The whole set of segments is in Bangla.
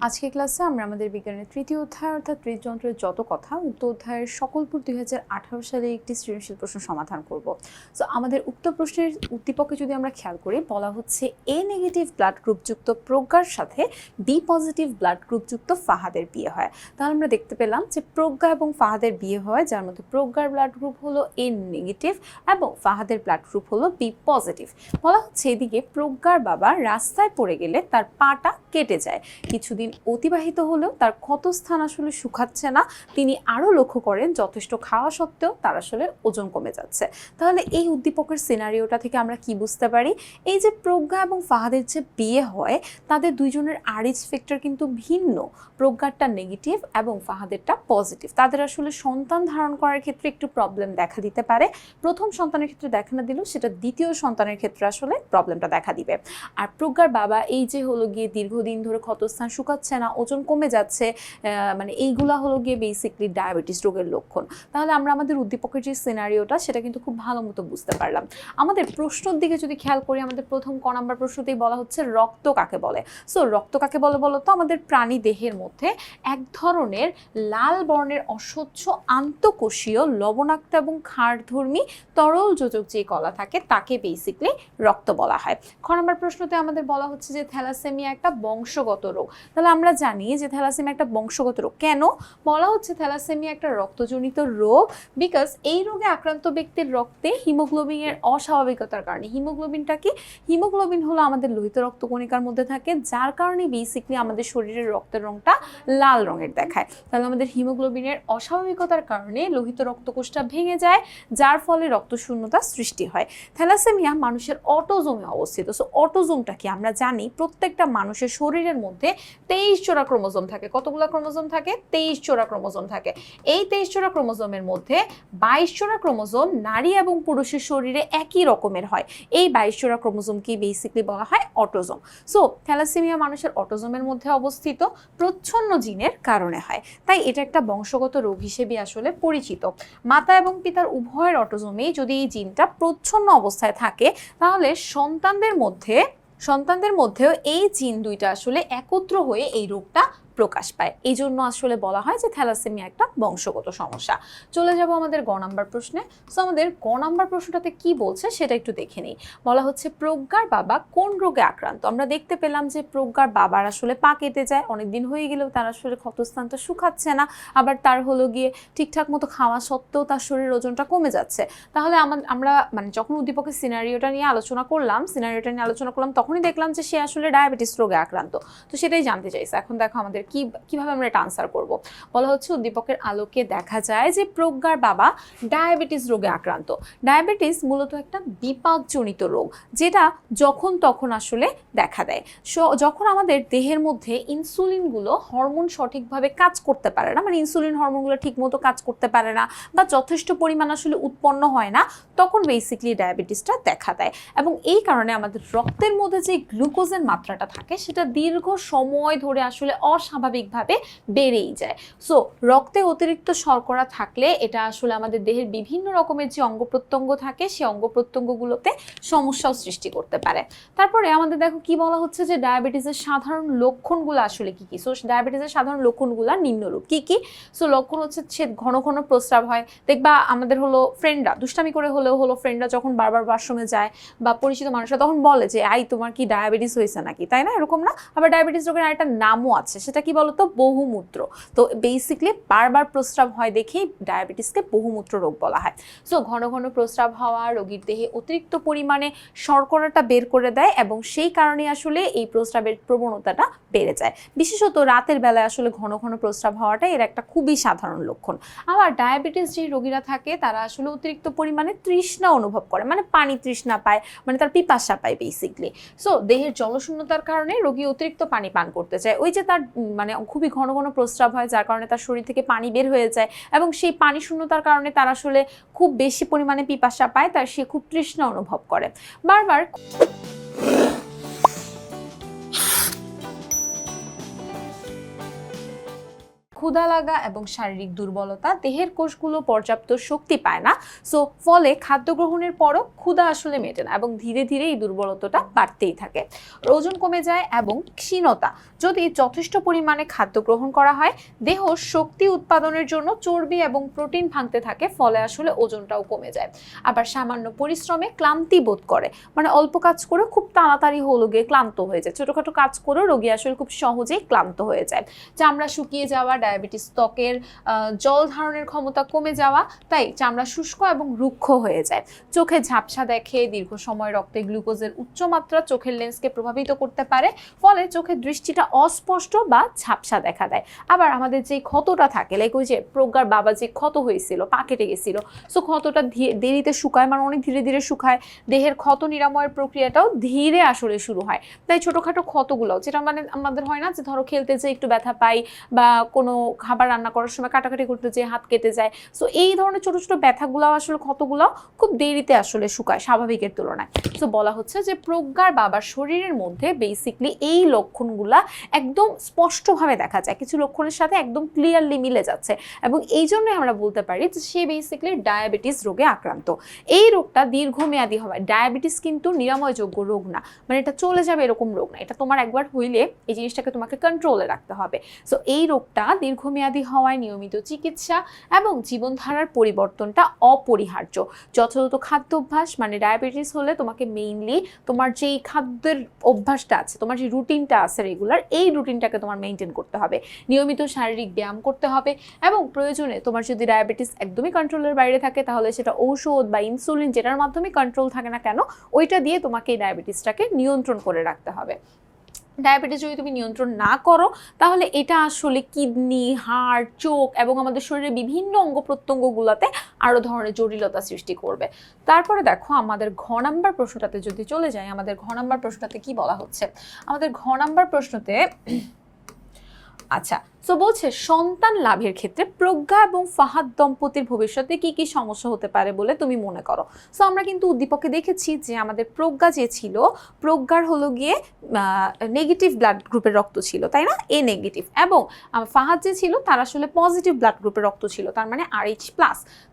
আজকের ক্লাসে আমরা আমাদের বিজ্ঞানের তৃতীয় অধ্যায় অর্থাৎ হৃদযন্ত্রের যত কথা উক্ত অধ্যায়ের সকলপুর 2018 সালে একটি সৃজনশীল প্রশ্ন সমাধান করব। সো আমাদের উক্ত প্রশ্নের উদ্দীপকে যদি আমরা খেয়াল করি, বলা হচ্ছে এ নেগেটিভ ব্লাড গ্রুপযুক্ত প্রজ্ঞার সাথে বি পজিটিভ ব্লাড গ্রুপযুক্ত ফাহাদের বিয়ে হয়। তাহলে আমরা দেখতে পেলাম যে প্রজ্ঞা এবং ফাহাদের বিয়ে হয়, যার মধ্যে প্রজ্ঞার ব্লাড গ্রুপ হলো এ নেগেটিভ এবং ফাহাদের ব্লাড গ্রুপ হলো বি পজিটিভ। বলা হচ্ছে এদিকে প্রজ্ঞার বাবা রাস্তায় পড়ে গেলে তার পাটা কেটে যায়, কিছুদিন অতিবাহিত হলেও তার ক্ষতস্থান আসলে শুকাচ্ছে না। তিনি আরও লক্ষ্য করেন যথেষ্ট খাওয়া সত্ত্বেও তার আসলে ওজন কমে যাচ্ছে। তাহলে এই উদ্দীপকের সিনারিওটা থেকে আমরা কি বুঝতে পারি, এই যে প্রজ্ঞা এবং ফাহাদের যে বিয়ে হয় তাদের দুইজনের আরএইচ ফ্যাক্টর কিন্তু ভিন্ন। প্রজ্ঞারটা নেগেটিভ এবং ফাহাদেরটা পজিটিভ। তাদের আসলে সন্তান ধারণ করার ক্ষেত্রে একটু প্রবলেম দেখা দিতে পারে। প্রথম সন্তানের ক্ষেত্রে দেখা না দিলেও সেটা দ্বিতীয় সন্তানের ক্ষেত্রে আসলে প্রবলেমটা দেখা দিবে। আর প্রজ্ঞার বাবা এই যে হলো গিয়ে দীর্ঘদিন ধরে ক্ষতস্থান শুকাচ্ছে না, ওজন কমে যাচ্ছে, মানে এইগুলা হলো গিয়ে বেসিকলি ডায়াবেটিস রোগের লক্ষণ। তাহলে আমরা আমাদের উদ্দীপকের যে সিনারিওটা সেটা কিন্তু খুব ভালো মতো বুঝতে পারলাম। আমাদের প্রশ্নের দিকে যদি খেয়াল করি, আমাদের প্রথম ক নাম্বার প্রশ্নতেই বলা হচ্ছে রক্ত কাকে বলে। সো রক্ত কাকে বলে বলতো, আমাদের প্রাণী দেহের মধ্যে এক ধরনের লাল বর্ণের অস্বচ্ছ আন্তঃকোষীয় লবণাক্ত এবং ক্ষারধর্মী তরল যোজক যে কলা থাকে তাকে বেসিকলি রক্ত বলা হয়। খ নাম্বার প্রশ্নতে আমাদের বলা হচ্ছে যে থ্যালাসেমিয়া একটা বংশগত রোগ। তাহলে আমরা জানি যে থ্যালাসেমিয়া একটা বংশগত রোগ। কেন বলা হচ্ছে থ্যালাসেমিয়া একটা রক্তজনিত রোগ? বিকজ এই রোগে আক্রান্ত ব্যক্তির রক্তে হিমোগ্লোবিনের অস্বাভাবিকতার কারণে, হিমোগ্লোবিনটা কি, হিমোগ্লোবিন হলো আমাদের লোহিত রক্তকণিকার মধ্যে থাকে, যার কারণে বেসিকলি আমাদের শরীরের রক্তের রংটা লাল রঙের দেখায়। তাহলে আমাদের হিমোগ্লোবিনের অস্বাভাবিকতার কারণে লোহিত রক্তকোষটা ভেঙে যায়, যার ফলে রক্তশূন্যতা সৃষ্টি হয়। থ্যালাসেমিয়া মানুষের অটোজোমে অবস্থিত। সো অটোজোমটা কি আমরা জানি, প্রত্যেকটা মানুষের শরীরের মধ্যে 23 জোড়া ক্রোমোজোম থাকে। কতগুলো ক্রোমোজোম থাকে? 23 জোড়া ক্রোমোজোম থাকে। এই 23 জোড়া ক্রোমোজোমের মধ্যে 22 জোড়া ক্রোমোজোম নারী এবং পুরুষের শরীরে একই রকমের হয়। এই 22 জোড়া ক্রোমোজোমকে বেসিকলি বলা হয় অটোজোম। সো থ্যালাসেমিয়া মানুষের অটোজোমের মধ্যে অবস্থিত প্রচ্ছন্ন জিনের কারণে হয়, তাই এটা একটা বংশগত রোগ হিসেবে আসলে পরিচিত। মাতা এবং পিতার উভয়ের অটোজোমেই যদি এই জিনটা প্রচ্ছন্ন অবস্থায় থাকে, তাহলে সন্তানদের মধ্যেও এই জিন দুইটা আসলে একত্র হয়ে এই রোগটা প্রকাশ পায়। এই জন্য আসলে বলা হয় যে থ্যালাসেমিয়া একটা বংশগত সমস্যা। চলে যাব আমাদের গ নাম্বার প্রশ্নে। সো আমাদের গ নাম্বার প্রশ্নটাতে কি বলছে সেটা একটু দেখে নিই। বলা হচ্ছে প্রজ্ঞার বাবা কোন রোগে আক্রান্ত। আমরা দেখতে পেলাম যে প্রজ্ঞার বাবার আসলে পা কেটে যায়, অনেকদিন হয়ে গেলেও তার আসলে ক্ষতস্থানটা শুকাচ্ছে না, আবার তার হলো গিয়ে ঠিকঠাক মতো খাওয়া সত্ত্বেও তার শরীরের ওজনটা কমে যাচ্ছে। তাহলে আমরা মানে যখন উদ্দীপকের সিনারিওটা নিয়ে আলোচনা করলাম তখনই দেখলাম যে সে আসলে ডায়াবেটিস রোগে আক্রান্ত। তো সেটাই জানতে চাইছে। এখন দেখো আমাদের কিভাবে আমরা এটা আনসার করব। বলা হচ্ছে উদ্দীপকের আলোকে দেখা যায় যে প্রজ্ঞার বাবা ডায়াবেটিস রোগে আক্রান্ত। ডায়াবেটিস মূলত একটা বিপাকজনিত রোগ, যেটা যখন তখন আসলে দেখা দেয়। যখন আমাদের দেহের মধ্যে ইনসুলিনগুলো হরমোন সঠিকভাবে কাজ করতে পারে না, মানে ইনসুলিন হরমোনগুলো ঠিকমতো কাজ করতে পারে না বা যথেষ্ট পরিমাণ আসলে উৎপন্ন হয় না, তখন বেসিকলি ডায়াবেটিসটা দেখা দেয়। এবং এই কারণে আমাদের রক্তের মধ্যে যে গ্লুকোজের মাত্রাটা থাকে সেটা দীর্ঘ সময় ধরে আসলে অস্বাভাবিকভাবে বেড়েই যায়। সো রক্তে অতিরিক্ত শর্করা থাকলে এটা আসলে আমাদের দেহের বিভিন্ন রকমের যে অঙ্গ প্রত্যঙ্গ থাকে সেই অঙ্গ প্রত্যঙ্গগুলোতে সমস্যাও সৃষ্টি করতে পারে। তারপরে আমাদের দেখো কি বলা হচ্ছে যে ডায়াবেটিসের সাধারণ লক্ষণগুলো আসলে কি কি। সো ডায়াবেটিসের সাধারণ লক্ষণগুলো নিম্নরূপ। কি কি? সো লক্ষণ হচ্ছে সে ঘন ঘন প্রস্রাব হয়। দেখবা আমাদের হলো ফ্রেন্ডরা দুষ্টামি করে হলো ফ্রেন্ডরা যখন বারবার ওয়াশরুমে যায় বা পরিচিত মানুষরা তখন বলে যে আই তোমার কি ডায়াবেটিস হয়েছে নাকি, তাই না? এরকম না? আবার ডায়াবেটিস রোগের আরেকটা নামও আছে, সেটা কি বলতো? বহুমূত্র। তো বেসিকলি বারবার প্রস্রাব হয় দেখেই ডায়াবেটিসকে বহুমূত্র রোগ বলা হয়। সো ঘন ঘন প্রস্রাব হওয়া রোগীর দেহে অতিরিক্ত পরিমাণে শর্করাটা বের করে দেয় এবং সেই কারণে আসলে এই প্রস্রাবের প্রবণতাটা বেড়ে যায়। বিশেষত রাতের বেলায় আসলে ঘন ঘন প্রস্রাব হওয়াটা এর একটা খুবই সাধারণ লক্ষণ। আবার ডায়াবেটিস যে রোগীরা থাকে তারা আসলে অতিরিক্ত পরিমাণে তৃষ্ণা অনুভব করে, মানে পানি তৃষ্ণা পায়, মানে তার পিপাসা পায় বেসিকলি। সো দেহের জলশূন্যতার কারণে রোগী অতিরিক্ত পানি পান করতে চায়। ওই যে তার মানে খুবই ঘন ঘন প্রস্রাব হয়, যার কারণে তার শরীর থেকে পানি বের হয়ে যায় এবং সেই পানি শূন্যতার কারণে তার আসলে খুব বেশি পরিমাণে পিপাসা পায়, তার সে খুব তৃষ্ণা অনুভব করে। বারবার ক্ষুধা লাগা এবং শারীরিক দুর্বলতা, দেহের কোষগুলো পর্যাপ্ত শক্তি পায় না, সো ফলে খাদ্য গ্রহণের পরও ক্ষুধা আসলে মেটে না এবং ধীরে ধীরে এই দুর্বলতাটা বাড়তেই থাকে। ওজন কমে যায় এবং ক্ষীণতা, যদি যথেষ্ট পরিমাণে খাদ্য গ্রহণ করা হয় দেহ শক্তি উৎপাদনের জন্য চর্বি এবং প্রোটিন ভাঙতে থাকে, ফলে আসলে ওজনটাও কমে যায়। আবার সামান্য পরিশ্রমে ক্লান্তি বোধ করে, মানে অল্প কাজ করে খুব তাড়াতাড়ি হলো গিয়ে ক্লান্ত হয়ে যায়, ছোটখাটো কাজ করেও রোগী আসলে খুব সহজেই ক্লান্ত হয়ে যায়। চামড়া শুকিয়ে যাওয়া, ডায়াবেটিস, ত্বকের জল ধারণের ক্ষমতা কমে যাওয়া, তাই চামড়া শুষ্ক এবং রুক্ষ হয়ে যায়। চোখে ঝাপসা দেখে, দীর্ঘ সময় রক্তে গ্লুকোজের উচ্চমাত্রা চোখের লেন্সকে প্রভাবিত করতে পারে, ফলে চোখের দৃষ্টিটা অস্পষ্ট বা ঝাপসা দেখা দেয়। আবার আমাদের যে ক্ষতটা থাকে, লাইক ওই যে প্রজ্ঞার বাবা যে ক্ষত হয়েছিল, পা কেটে গেছিল, সো ক্ষতটা দেরিতে শুকায়, মানে অনেক ধীরে ধীরে শুকায়, দেহের ক্ষত নিরাময়ের প্রক্রিয়াটাও ধীরে আসলে শুরু হয়। তাই ছোটোখাটো ক্ষতগুলো, যেটা মানে আমাদের হয় না যে ধরো খেলতে যেয়ে একটু ব্যথা পাই বা কোনো খাবার রান্না করার সময় কাটাকাটি করতে যেয়ে হাত কেটে যায়, সো এই ধরনের ছোটো ছোটো ব্যথাগুলো আসলে ক্ষতগুলো খুব দেরিতে আসলে শুকায় স্বাভাবিকের তুলনায়। সো বলা হচ্ছে যে প্রজ্ঞার বাবার শরীরের মধ্যে বেসিকলি এই লক্ষণগুলা একদম স্পষ্টভাবে দেখা যায়, কিছু লক্ষণের সাথে একদম ক্লিয়ারলি মিলে যাচ্ছে, এবং এই জন্যই আমরা বলতে পারি যে সে বেসিকলি ডায়াবেটিস রোগে আক্রান্ত। এই রোগটা দীর্ঘমেয়াদী হবে। ডায়াবেটিস কিন্তু নিরাময়যোগ্য রোগ না, মানে এটা চলে যাবে এরকম রোগ না, এটা তোমার একবার হইলে এই জিনিসটাকে তোমাকে কন্ট্রোলে রাখতে হবে। সো এই রোগটা দীর্ঘমেয়াদী হওয়ায় নিয়মিত চিকিৎসা এবং জীবনধারার পরিবর্তনটা অপরিহার্য। যথাযথ খাদ্যাভ্যাস, মানে ডায়াবেটিস হলে তোমাকে মেইনলি তোমার যেই খাদ্যের অভ্যাসটা আছে, তোমার যে রুটিনটা আছে রেগুলার, এই রুটিনটাকে তোমার মেনটেন করতে হবে। নিয়মিত শারীরিক ব্যায়াম করতে হবে এবং প্রয়োজনে তোমার যদি ডায়াবেটিস একদমই কন্ট্রোলের বাইরে থাকে তাহলে সেটা ঔষধ বা ইনসুলিন, যেটার মাধ্যমে কন্ট্রোল থাকে না কেন, ওইটা দিয়ে তোমাকে এই ডায়াবেটিসটাকে নিয়ন্ত্রণ করে রাখতে হবে। ডায়াবেটিস যদি তুমি নিয়ন্ত্রণ না করো তাহলে এটা আসলে কিডনি, হার্ট, চোখ এবং আমাদের শরীরের বিভিন্ন অঙ্গ প্রত্যঙ্গগুলোতে আরও ধরনের জটিলতা সৃষ্টি করবে। তারপরে দেখো আমাদের ঘ নাম্বার প্রশ্নটাতে যদি চলে যাই, আমাদের ঘ নাম্বার প্রশ্নটাতে কি বলা হচ্ছে? আমাদের ঘ নাম্বার প্রশ্নতে আচ্ছা, সো বলছে সন্তান লাভের ক্ষেত্রে প্রজ্ঞা এবং ফাহাদ দম্পতির ভবিষ্যতে কি কি সমস্যা হতে পারে বলে তুমি মনে করো? সো আমরা কিন্তু উদ্দীপকে দেখেছি যে আমাদের প্রজ্ঞা যে ছিল, প্রজ্ঞার হলো গিয়ে নেগেটিভ ব্লাড গ্রুপের রক্ত ছিল, তাই না, এ নেগেটিভ, এবং ফাহাদ যে ছিল তার আসলে পজিটিভ ব্লাড গ্রুপের রক্ত ছিল, তার মানে RH+,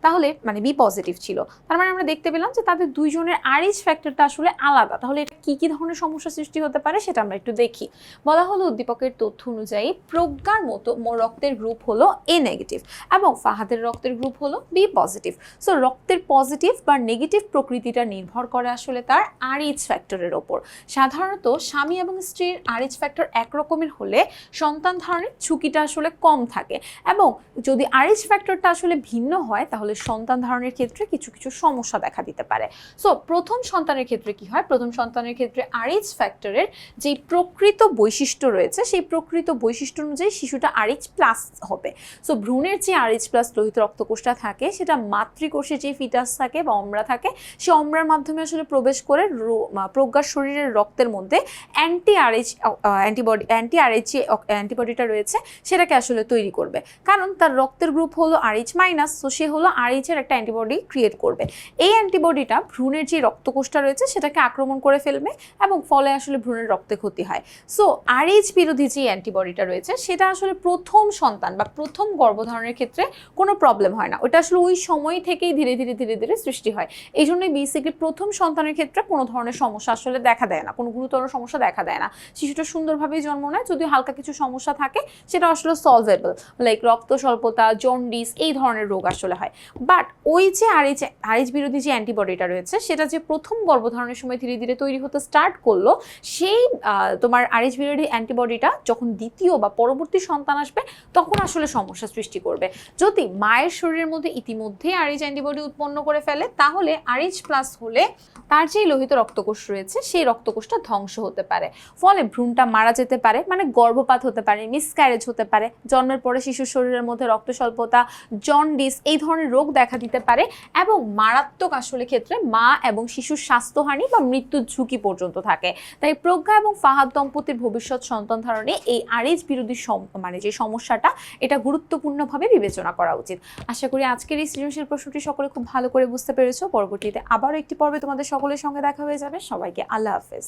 তাহলে মানে বি পজিটিভ ছিল। তার মানে আমরা দেখতে পেলাম যে তাদের দুইজনের RH ফ্যাক্টরটা আসলে আলাদা। তাহলে এটা কি কি ধরনের সমস্যা সৃষ্টি হতে পারে সেটা আমরা একটু দেখি। বলা হলো উদ্দীপকের তথ্য অনুযায়ী প্রজ্ঞার মতো রক্তের গ্রুপ হলো এ নেগেটিভ এবং ফাহাদের রক্তের গ্রুপ হলো বি পজিটিভ। সো রক্তের পজিটিভ বা নেগেটিভ প্রকৃতিটা নির্ভর করে আসলে তার RH ফ্যাক্টরের ওপর। সাধারণত স্বামী এবং স্ত্রীর RH ফ্যাক্টর একরকমের হলে সন্তান ধারণের ঝুঁকিটা আসলে কম থাকে, এবং যদি RH ফ্যাক্টরটা আসলে ভিন্ন হয় তাহলে সন্তান ধারণের ক্ষেত্রে কিছু কিছু সমস্যা দেখা দিতে পারে। সো প্রথম সন্তানের ক্ষেত্রে কি হয়? প্রথম সন্তানের ক্ষেত্রে RH ফ্যাক্টরের যে প্রকৃত বৈশিষ্ট্য রয়েছে সেই প্রকৃত বৈশিষ্ট্য অনুযায়ী শিশুটা RH+ হবে। সো ভ্রূণের যে RH+ লোহিত রক্তকোষটা থাকে সেটা মাতৃকোষে যে ফিটাস থাকে বা অমরা থাকে, সে অমরার মাধ্যমে আসলে প্রবেশ করে প্রজ্ঞার শরীরের রক্তের মধ্যে অ্যান্টি RH যে অ্যান্টিবডিটা রয়েছে সেটাকে আসলে তৈরি করবে, কারণ তার রক্তের গ্রুপ হলো RH-, সো সে হলো RH এর একটা অ্যান্টিবডি ক্রিয়েট করবে। এই অ্যান্টিবডিটা ভ্রূণের যে রক্তকোষটা রয়েছে সেটাকে আক্রমণ করে ফেলবে এবং ফলে আসলে ভ্রূণের রক্তে ক্ষতি হয়। সো RH বিরোধী যে অ্যান্টিবডিটা রয়েছে সেটা আসলে প্রথম সন্তান বা প্রথম গর্ভধারণের ক্ষেত্রে কোনো প্রবলেম হয় না, ওটা আসলে ওই সময় থেকেই ধীরে ধীরে ধীরে ধীরে সৃষ্টি হয়। এই জন্যই বেসিক্যালি প্রথম সন্তানের ক্ষেত্রে কোনো ধরনের সমস্যা আসলে দেখা দেয় না, কোনো গুরুতর সমস্যা দেখা দেয় না, শিশুটা সুন্দরভাবেই জন্ম নেয়। যদিও হালকা কিছু সমস্যা থাকে সেটা আসলে সলভেবল, লাইক রক্ত স্বল্পতা, জন্ডিস, এই ধরনের রোগ আসলে হয়। বাট ওই যে RH বিরোধী যে অ্যান্টিবডিটা রয়েছে সেটা যে প্রথম গর্ভধারণের সময় ধীরে ধীরে তৈরি হতে স্টার্ট করলো, সেই তোমার RH বিরোধী অ্যান্টিবডিটা যখন দ্বিতীয় বা পরবর্তী সন্তান আসবে তখন আসলে সমস্যা সৃষ্টি করবে। যদি মায়ের শরীরের মধ্যে ইতিমধ্যে RH অ্যান্টিবডি উৎপন্ন করে ফেলে তাহলে RH+ হলে তার যেই লোহিত রক্তকোষ রয়েছে সেই রক্তকোষটা ধ্বংস হতে পারে, ফলে ভ্রূণটা মারা যেতে পারে, মানে গর্ভপাত হতে পারে, মিসক্যারেজ হতে পারে, জন্মের পরে শিশুর শরীরের মধ্যে রক্ত স্বল্পতা, জন্ডিস, এই ধরনের রোগ দেখা দিতে পারে, এবং মারাত্মক আসলে ক্ষেত্রে মা এবং শিশুর স্বাস্থ্যহানি বা মৃত্যুর ঝুঁকি পর্যন্ত থাকে। তাই প্রজ্ঞা এবং ফাহাদ দম্পতির ভবিষ্যৎ সন্তান ধারণে এই RH বিরোধী মানে যে সমস্যাটা এটা গুরুত্বপূর্ণভাবে বিবেচনা করা উচিত। আশা করি আজকের এই সৃজনশীল প্রশ্নটি সকলে খুব ভালো করে বুঝতে পেরেছো। পরবর্তীতে আবারও একটি পর্বে তোমাদের সকলের সঙ্গে দেখা হয়ে যাবে। সবাইকে আল্লাহ হাফেজ।